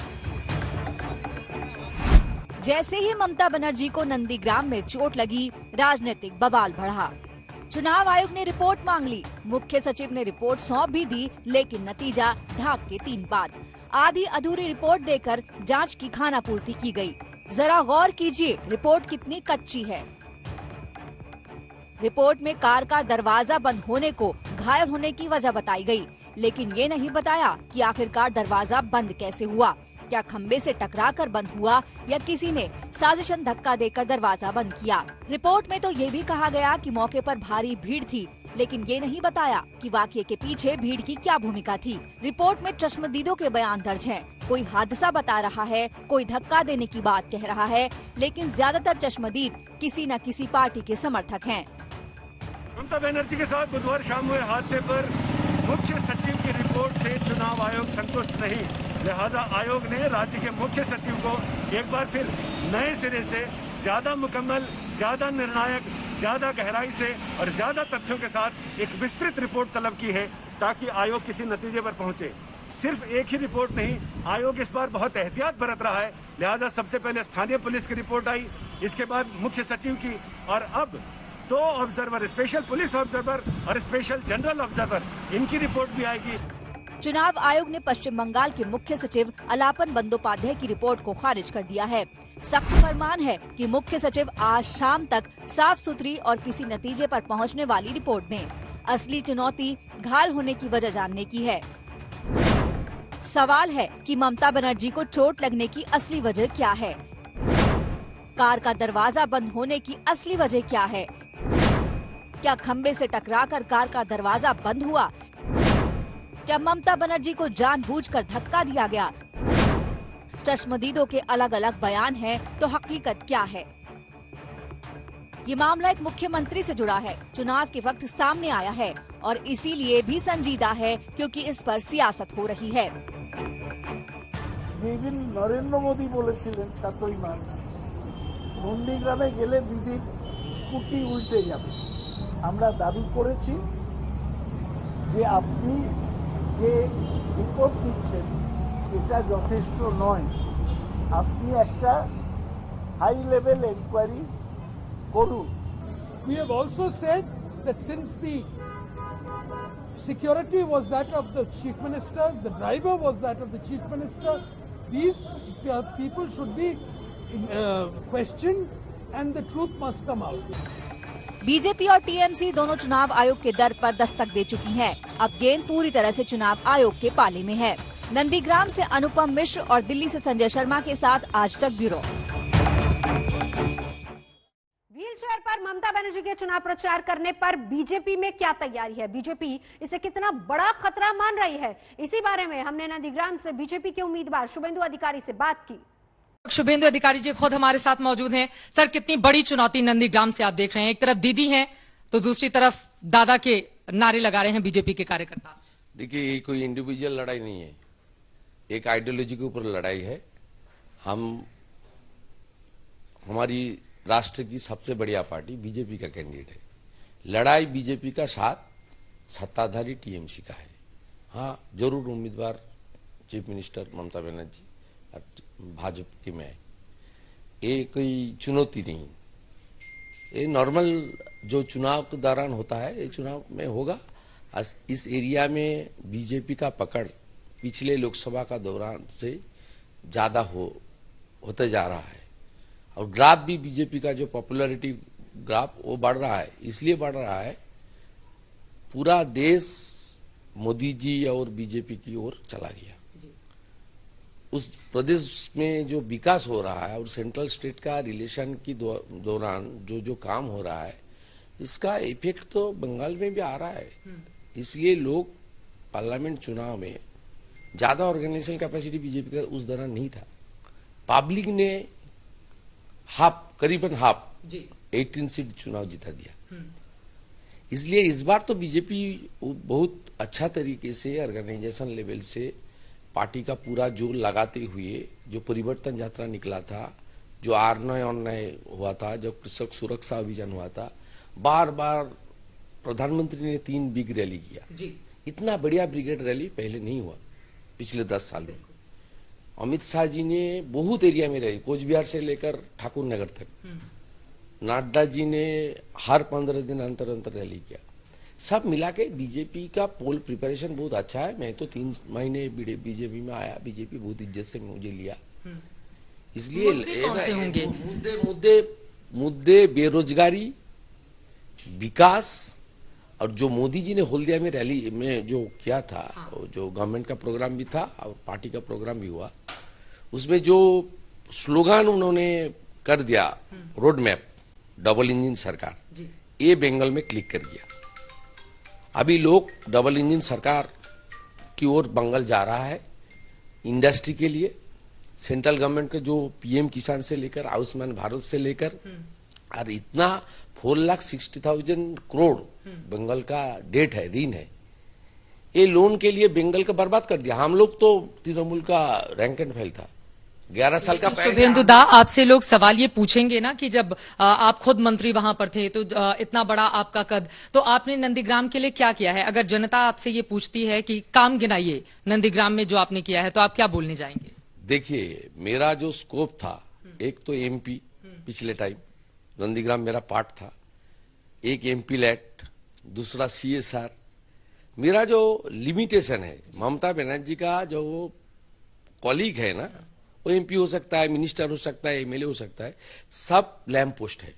जैसे ही ममता बनर्जी को नंदीग्राम में चोट लगी, राजनीतिक बवाल बढ़ा। चुनाव आयोग ने रिपोर्ट मांग ली, मुख्य सचिव ने रिपोर्ट सौंप भी दी, लेकिन नतीजा ढाक के 3 बात। आधी अधूरी रिपोर्ट देकर जांच की खानापूर्ति की गई। जरा गौर कीजिए, रिपोर्ट कितनी कच्ची है। रिपोर्ट में कार का दरवाजा बंद होने को घायल होने की वजह बताई गई, लेकिन ये नहीं बताया कि आखिरकार दरवाजा बंद कैसे हुआ। क्या खंबे से टकराकर बंद हुआ या किसी ने साजिशन धक्का देकर दरवाजा बंद किया? रिपोर्ट में तो ये भी कहा गया कि मौके पर भारी भीड़ थी, लेकिन ये नहीं बताया कि वाकये के पीछे भीड़ की क्या भूमिका थी। रिपोर्ट में चश्मदीदों के बयान दर्ज हैं। कोई हादसा बता रहा है, कोई धक्का देने की बात कह रहा है, लेकिन ज्यादातर चश्मदीद किसी न किसी पार्टी के समर्थक हैं। ममता बनर्जी के साथ बुधवार शाम हुए हादसे पर मुख्य सचिव की रिपोर्ट से चुनाव आयोग संतुष्ट नहीं, लिहाजा आयोग ने राज्य के मुख्य सचिव को एक बार फिर नए सिरे से ज्यादा मुकम्मल, ज्यादा निर्णायक, ज्यादा गहराई से और ज्यादा तथ्यों के साथ एक विस्तृत रिपोर्ट तलब की है, ताकि आयोग किसी नतीजे पर पहुंचे। सिर्फ एक ही रिपोर्ट नहीं, आयोग इस बार बहुत एहतियात बरत रहा है, लिहाजा सबसे पहले स्थानीय पुलिस की रिपोर्ट आई, इसके बाद मुख्य सचिव की, और अब 2 ऑब्जर्वर, स्पेशल पुलिस ऑब्जर्वर और स्पेशल जनरल ऑब्जर्वर, इनकी रिपोर्ट भी आएगी। चुनाव आयोग ने पश्चिम बंगाल के मुख्य सचिव अलापन बंदोपाध्याय की रिपोर्ट को खारिज कर दिया है। सख्त फरमान है कि मुख्य सचिव आज शाम तक साफ सुथरी और किसी नतीजे पर पहुंचने वाली रिपोर्ट दें। असली चुनौती घायल होने की वजह जानने की है। सवाल है कि ममता बनर्जी को चोट लगने की असली वजह क्या है? कार का दरवाजा बंद होने की असली वजह क्या है? क्या खंबे से टकराकर कार का दरवाजा बंद हुआ? क्या ममता बनर्जी को जानबूझकर धक्का दिया गया? चश्मदीदों के अलग अलग बयान हैं, तो हकीकत क्या है? ये मामला एक मुख्यमंत्री से जुड़ा है, चुनाव के वक्त सामने आया है और इसीलिए भी संजीदा है क्योंकि इस पर सियासत हो रही है। যেদিন নরেন্দ্র মোদী বলেছিলেন 7ই মার্চ নন্দীগ্রামে গেলে দিদির স্কুটি উল্টে যাবে, আমরা দাবি করেছি যে আপনি যে রিপোর্ট দিচ্ছেন এটা যথেষ্ট নয়, আপনি একটা হাই লেভেল এনকোয়ারি করুন। We have also said that since the security was that of the chief minister, the driver was that of the chief minister, these people should be questioned and the truth must come out. BJP और TMC दोनों चुनाव आयोग के दर पर दस्तक दे चुकी हैं। अब गेंद पूरी तरह से चुनाव आयोग के पाले में है। नंदीग्राम से अनुपम मिश्र और दिल्ली से संजय शर्मा के साथ आज तक ब्यूरो। व्हीलचेयर पर ममता बनर्जी के चुनाव प्रचार करने पर बीजेपी में क्या तैयारी है? बीजेपी इसे कितना बड़ा खतरा मान रही है? इसी बारे में हमने नंदीग्राम से बीजेपी के उम्मीदवार शुभेंदु अधिकारी से बात की। शुभेंदु अधिकारी जी खुद हमारे साथ मौजूद हैं। सर, कितनी बड़ी चुनौती नंदीग्राम से आप देख रहे हैं? एक तरफ दीदी हैं तो दूसरी तरफ दादा के नारे लगा रहे हैं बीजेपी के कार्यकर्ता। देखिए, ये कोई इंडिविजुअल लड़ाई नहीं है, एक आइडियोलॉजी के ऊपर लड़ाई है। हमारी राष्ट्र की सबसे बढ़िया पार्टी बीजेपी का कैंडिडेट है। लड़ाई बीजेपी का साथ सत्ताधारी टीएमसी का है। हाँ, जरूर उम्मीदवार चीफ मिनिस्टर ममता बनर्जी भाजपा की में, ये कोई चुनौती नहीं, ये नॉर्मल जो चुनाव के दौरान होता है ये चुनाव में होगा। इस एरिया में बीजेपी का पकड़ पिछले लोकसभा का दौरान से ज्यादा होते जा रहा है और ग्राफ भी बीजेपी का जो पॉपुलैरिटी ग्राफ वो बढ़ रहा है। इसलिए बढ़ रहा है पूरा देश मोदी जी और बीजेपी की ओर चला गया। उस प्रदेश में जो विकास हो रहा है और सेंट्रल स्टेट का रिलेशन की दौरान जो काम हो रहा है, इसका इफेक्ट तो बंगाल में भी आ रहा है। इसलिए लोग पार्लियामेंट चुनाव में ज्यादा ऑर्गेनाइजेशन कैपेसिटी बीजेपी का उस दौरान नहीं था। पब्लिक ने करीबन हाफ 18 सीट चुनाव जिता दिया। इसलिए इस बार तो बीजेपी बहुत अच्छा तरीके से ऑर्गेनाइजेशन लेवल से पार्टी का पूरा जोर लगाते हुए जो परिवर्तन यात्रा निकला था, जो R9 हुआ था, जब कृषक सुरक्षा अभियान हुआ था, बार बार प्रधानमंत्री ने 3 बिग रैली किया। इतना बढ़िया ब्रिगेड रैली पहले नहीं हुआ पिछले 10 साल में। अमित शाह जी ने बहुत एरिया में रही, कोच बिहार से लेकर ठाकुर नगर तक। नड्डा जी ने हर 15 दिन अंतर रैली किया। सब मिला के बीजेपी का पोल प्रिपरेशन बहुत अच्छा है। मैं तो 3 महीने बीजेपी में आया, बीजेपी बहुत इज्जत से मुझे लिया। इसलिए मुद्दे बेरोजगारी, विकास और जो मोदी जी ने हल्दिया में रैली में जो किया था, जो गवर्नमेंट का प्रोग्राम भी था और पार्टी का प्रोग्राम भी हुआ, उसमें जो स्लोगन उन्होंने कर दिया, रोड मैप, डबल इंजन सरकार, ये बंगाल में क्लिक कर गया। अभी लोग डबल इंजन सरकार की ओर बंगाल जा रहा है। इंडस्ट्री के लिए सेंट्रल गवर्नमेंट के जो पीएम किसान से लेकर आयुष्मान भारत से लेकर और इतना 4,60,000 करोड़ बंगाल का डेट है, ऋण है, ये लोन के लिए बंगाल का बर्बाद कर दिया। हम लोग तो तृणमूल का रैंक एंड फाइल था, 11 साल का। शुभेंदु दा, आपसे लोग सवाल ये पूछेंगे ना कि जब आप खुद मंत्री वहां पर थे तो इतना बड़ा आपका कद, तो आपने नंदीग्राम के लिए क्या किया है? अगर जनता आपसे ये पूछती है कि काम गिनाइए नंदीग्राम में जो आपने किया है, तो आप क्या बोलने जाएंगे? देखिए, मेरा जो स्कोप था, एक तो एमपी पिछले टाइम नंदीग्राम मेरा पार्ट था, एक एमपी लैट, दूसरा CSR। मेरा जो लिमिटेशन है, ममता बनर्जी का जो कॉलीग है ना, वो एमपी हो सकता है, मिनिस्टर हो सकता है, एमएलए हो सकता है, सब लैंप पोस्ट है।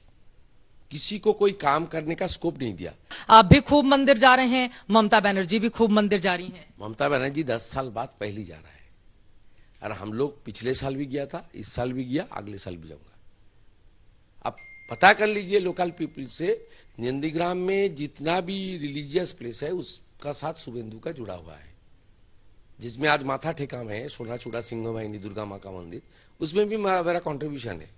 किसी को कोई काम करने का स्कोप नहीं दिया। आप भी खूब मंदिर जा रहे हैं, ममता बनर्जी भी खूब मंदिर जा रही हैं। ममता बनर्जी 10 साल बाद पहली जा रहा है। और हम लोग पिछले साल भी गया था, इस साल भी गया, अगले साल भी जाऊंगा। अब पता कर लीजिए लोकल पीपल से, नंदीग्राम में जितना भी रिलीजियस प्लेस है उसका साथ शुभेंदु का जुड़ा हुआ है। जिसमें आज माथा ठेका में सोना चूड़ा सिंह वाहिनी दुर्गा माँ का मंदिर, उसमें भी मेरा कॉन्ट्रीब्यूशन है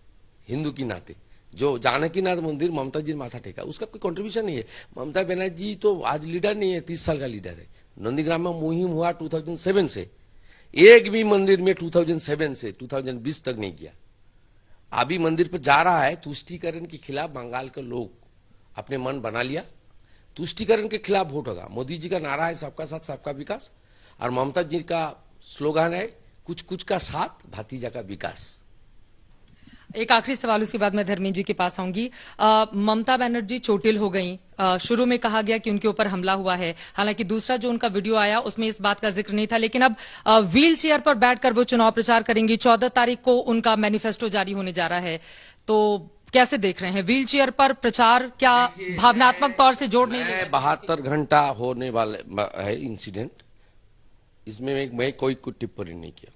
हिंदू की नाते। जो जानकीनाथ मंदिर ममता जी ने माथा टेका, उसका कोई कंट्रीब्यूशन नहीं है। ममता बनर्जी तो आज लीडर नहीं है, 30 साल का लीडर है। नंदीग्राम में मुहिम हुआ 2007 से, एक भी मंदिर में 2007 से 2020 तक नहीं किया। अभी मंदिर पर जा रहा है। तुष्टीकरण के खिलाफ बंगाल के लोग अपने मन बना लिया, तुष्टीकरण के खिलाफ वोट होगा। मोदी जी का नारा है सबका साथ सबका विकास, और ममता जी का स्लोगन है कुछ कुछ का साथ भतीजा का विकास। एक आखिरी सवाल, उसके बाद मैं धर्मेंद्र जी के पास आऊंगी। ममता बनर्जी चोटिल हो गई। शुरू में कहा गया कि उनके ऊपर हमला हुआ है, हालांकि दूसरा जो उनका वीडियो आया उसमें इस बात का जिक्र नहीं था। लेकिन अब व्हील चेयर पर बैठकर वो चुनाव प्रचार करेंगी। 14 तारीख को उनका मैनिफेस्टो जारी होने जा रहा है, तो कैसे देख रहे हैं व्हील चेयर पर प्रचार? क्या भावनात्मक तौर से जोड़ नहीं लेगा? 72 घंटा होने वाला है इंसिडेंट, इसमें मैं कोई टिप्पणी नहीं किया।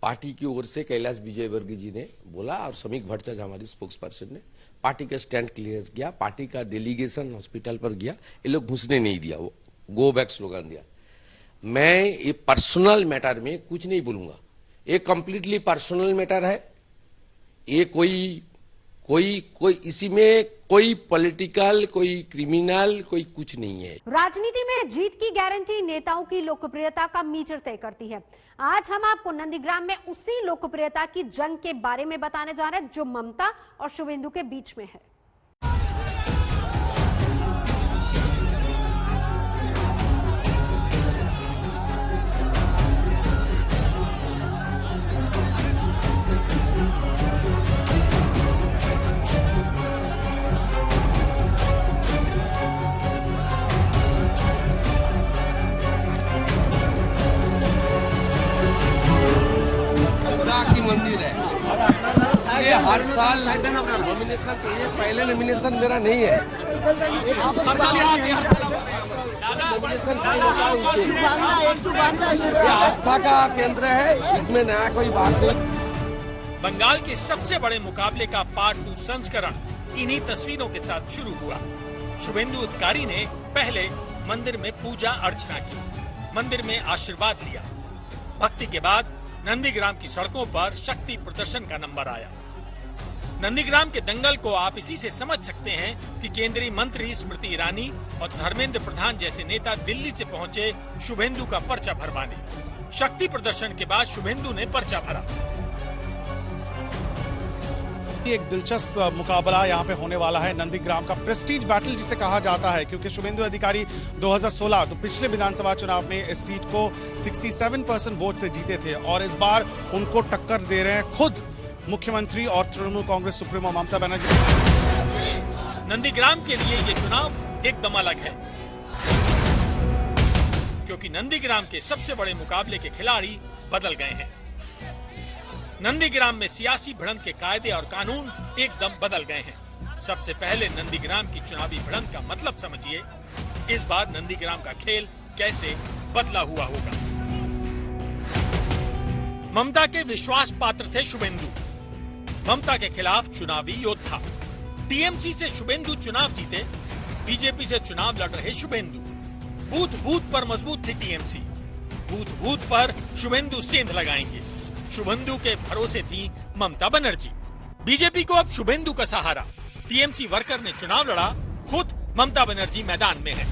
पार्टी की ओर से कैलाश विजयवर्गीय जी ने बोला और समीक भट्टाचार्य हमारी स्पोक्स पर्सन ने पार्टी का स्टैंड क्लियर किया। पार्टी का डेलीगेशन हॉस्पिटल पर गया, ये लोग घुसने नहीं दिया, वो गो बैक स्लोगन दिया। मैं ये पर्सनल मैटर में कुछ नहीं बोलूंगा, ये कंप्लीटली पर्सनल मैटर है। ये कोई इसी में कोई पॉलिटिकल, कोई क्रिमिनल, कोई कुछ नहीं है। राजनीति में जीत की गारंटी नेताओं की लोकप्रियता का मीटर तय करती है। आज हम आपको नंदीग्राम में उसी लोकप्रियता की जंग के बारे में बताने जा रहे हैं जो ममता और शुभेंदु के बीच में है। मंदिर है, ये हर साल नॉमिनेशन के लिए, पहले नॉमिनेशन मेरा नहीं है। ये आस्था का केंद्र है, इसमें नया कोई बात नहीं। बंगाल के सबसे बड़े मुकाबले का पार्ट 2 संस्करण इन्हीं तस्वीरों के साथ शुरू हुआ। शुभेंदु अधिकारी ने पहले मंदिर में पूजा अर्चना की, मंदिर में आशीर्वाद लिया। भक्ति के बाद नंदीग्राम की सड़कों पर शक्ति प्रदर्शन का नंबर आया। नंदीग्राम के दंगल को आप इसी से समझ सकते हैं कि केंद्रीय मंत्री स्मृति ईरानी और धर्मेंद्र प्रधान जैसे नेता दिल्ली से पहुंचे शुभेंदु का पर्चा भरवाने। शक्ति प्रदर्शन के बाद शुभेंदु ने पर्चा भरा। एक दिलचस्प मुकाबला यहाँ पे होने वाला है, नंदीग्राम का प्रेस्टीज बैटल जिसे कहा जाता है, क्योंकि शुभेंदु अधिकारी 2016 तो पिछले विधानसभा चुनाव में इस सीट को 67% वोट से जीते थे और इस बार उनको टक्कर दे रहे हैं खुद मुख्यमंत्री और तृणमूल कांग्रेस सुप्रीमो ममता बनर्जी। नंदीग्राम के लिए ये चुनाव एकदम अलग है, क्योंकि नंदीग्राम के सबसे बड़े मुकाबले के खिलाड़ी बदल गए हैं। नंदीग्राम में सियासी भिड़ंत के कायदे और कानून एकदम बदल गए हैं। सबसे पहले नंदीग्राम की चुनावी भिड़ंत का मतलब समझिए। इस बार नंदीग्राम का खेल कैसे बदला हुआ होगा। ममता के विश्वास पात्र थे शुभेंदु, ममता के खिलाफ चुनावी योद्धा। टीएमसी से शुभेंदु चुनाव जीते, बीजेपी से चुनाव लड़ रहे शुभेंदु। बूथ बूथ पर मजबूत थी टीएमसी, बूथ बूथ पर शुभेंदु सेंध लगाएंगे। शुभेंदु के भरोसे थी ममता बनर्जी। बीजेपी को अब शुभेंदु का सहारा। टीएमसी वर्कर ने चुनाव लड़ा, खुद ममता बनर्जी मैदान में है।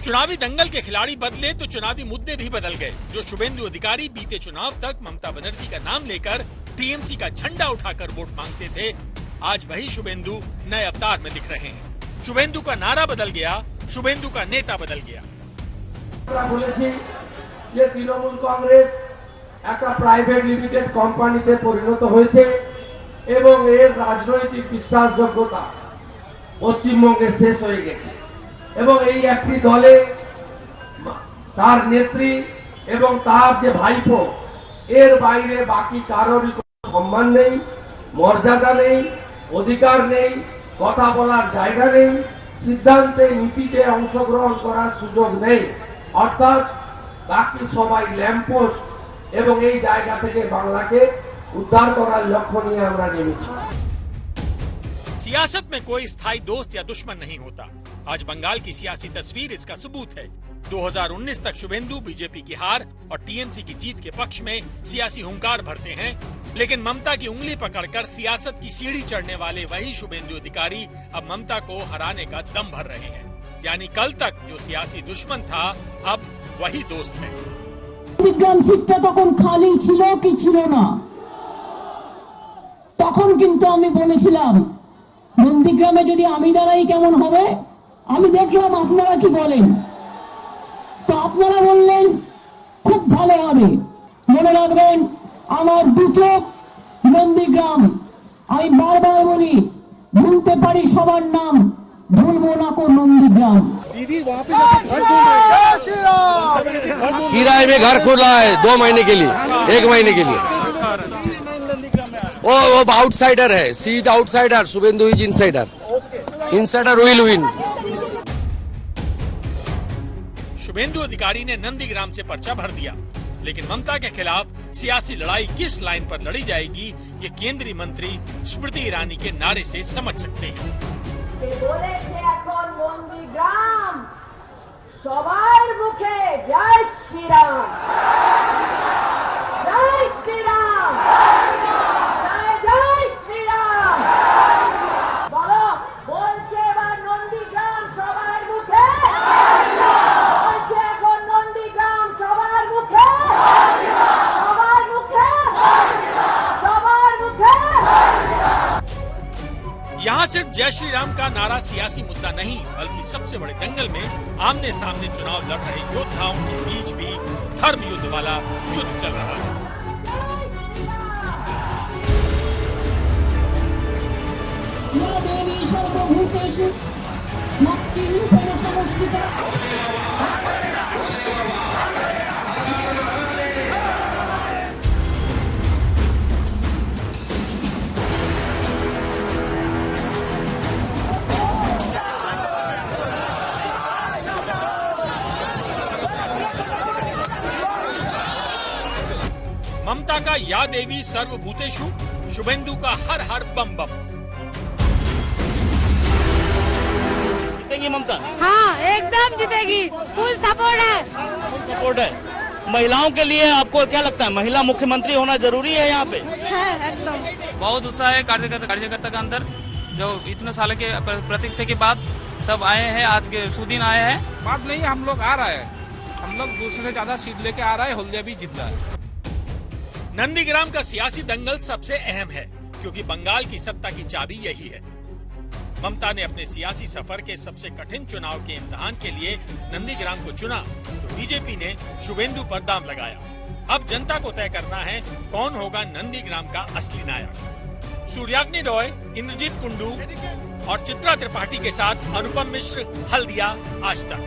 चुनावी दंगल के खिलाड़ी बदले तो चुनावी मुद्दे भी बदल गए। जो शुभेंदु अधिकारी बीते चुनाव तक ममता बनर्जी का नाम लेकर टीएमसी का झंडा उठाकर वोट मांगते थे, आज वही शुभेंदु नए अवतार में दिख रहे हैं। शुभेंदु का नारा बदल गया, शुभेंदु का नेता बदल गया। ये तृणमूल कांग्रेस একটা প্রাইভেট লিমিটেড কোম্পানিতে পরিণত হয়েছে এবং এর রাজনৈতিক বিশ্বাসযোগ্যতা পশ্চিমবঙ্গে শেষ হয়ে গেছে এবং এই একটি দলে তার নেত্রী এবং তার যে ভাইপো এর বাইরে বাকি কারোরই কোনো সম্মান নেই, মর্যাদা নেই, অধিকার নেই, কথা বলার জায়গা নেই, সিদ্ধান্তে নীতিতে অংশগ্রহণ করার সুযোগ নেই। অর্থাৎ বাকি সবাই ল্যাম্পপোস্ট এবং এই জায়গা থেকে বাংলাকে উদ্ধার করার লক্ষ্য নিয়ে আমরা নেমেছি। सियासत में कोई स्थायी दोस्त या दुश्मन नहीं होता। आज बंगाल की सियासी तस्वीर इसका सबूत है। 2019 तक शुभेंदु बीजेपी की हार और टीएमसी की जीत के पक्ष में सियासी हुंकार भरते हैं, लेकिन ममता की उंगली पकड़कर सियासत की सीढ़ी चढ़ने वाले वही शुभेंदु अधिकारी अब ममता को हराने का दम भर रहे हैं। यानी कल तक जो सियासी दुश्मन था अब वही दोस्त है। নন্দীগ্রাম সিটটা তখন খালি ছিল কি ছিল না, তখন কিন্তু আমি বলেছিলাম নন্দীগ্রামে যদি আমি দাঁড়াই কেমন হবে। আমি দেখলাম আপনারা কি বলেন, তো আপনারা বললেন খুব ভালো হবে। মনে রাখবেন আমার দু চোখ নন্দীগ্রাম। আমি বারবার বলি ভুলতে পারি সবার নাম, ভুলবো না কো নন্দীগ্রাম। दीदी वहाँ पे किराए में घर खोला है 2 महीने के लिए, 1 महीने के लिए। वो आउटसाइडर है, she is outsider, Shubhendu is insider. Insider will win. Shubhendu Adhikari ने नंदीग्राम से पर्चा भर दिया, लेकिन ममता के खिलाफ सियासी लड़ाई किस लाइन पर लड़ी जाएगी ये केंद्रीय मंत्री स्मृति ईरानी के नारे से समझ सकते हैं। নন্দীগ্রাম সবার মুখে জয় শ্রীরাম, জয় শ্রীরাম, জয় জয় শ্রীরাম বলো। বলছে এবার নন্দীগ্রাম সবার মুখে, বলছে এখন নন্দীগ্রাম সবার মুখে, সবার মুখে, সবার মুখে। यहाँ सिर्फ जय श्री राम का नारा सियासी मुद्दा नहीं, बल्कि सबसे बड़े दंगल में आमने सामने चुनाव लड़ रहे योद्धाओं के बीच भी धर्म युद्ध वाला युद्ध चल रहा है। দেবী সর্বভূতেষু মাতৃরূপেণ সংস্থিতা। ममता का या देवी सर्वभूतेषु, शुभेंदु का हर हर बम बम। जीतेगी ममता? हाँ एकदम जीतेगी, फुल सपोर्ट है। सपोर्ट है। महिलाओं के लिए आपको क्या लगता है, महिला मुख्यमंत्री होना जरूरी है यहाँ पे? है एकदम। बहुत उत्साह है कार्यकर्ता का अंदर, जो इतने साल के प्रतीक्षा के बाद सब आए हैं, आज के सुदिन आए हैं। बात नहीं, हम लोग आ रहे हैं, हम लोग दूसरे से ज्यादा सीट लेके आ रहे हैं, हल्दिया भी जीत रहा है। नंदीग्राम का सियासी दंगल सबसे अहम है, क्योंकि बंगाल की सत्ता की चाबी यही है। ममता ने अपने सियासी सफर के सबसे कठिन चुनाव के इम्तिहान के लिए नंदीग्राम को चुना, तो बीजेपी ने शुभेंदु पर दाम लगाया। अब जनता को तय करना है कौन होगा नंदीग्राम का असली नायक। सूर्याग्नि रॉय, इंद्रजीत कुंडू और चित्रा त्रिपाठी के साथ अनुपम मिश्र, हल्दिया, आज तक।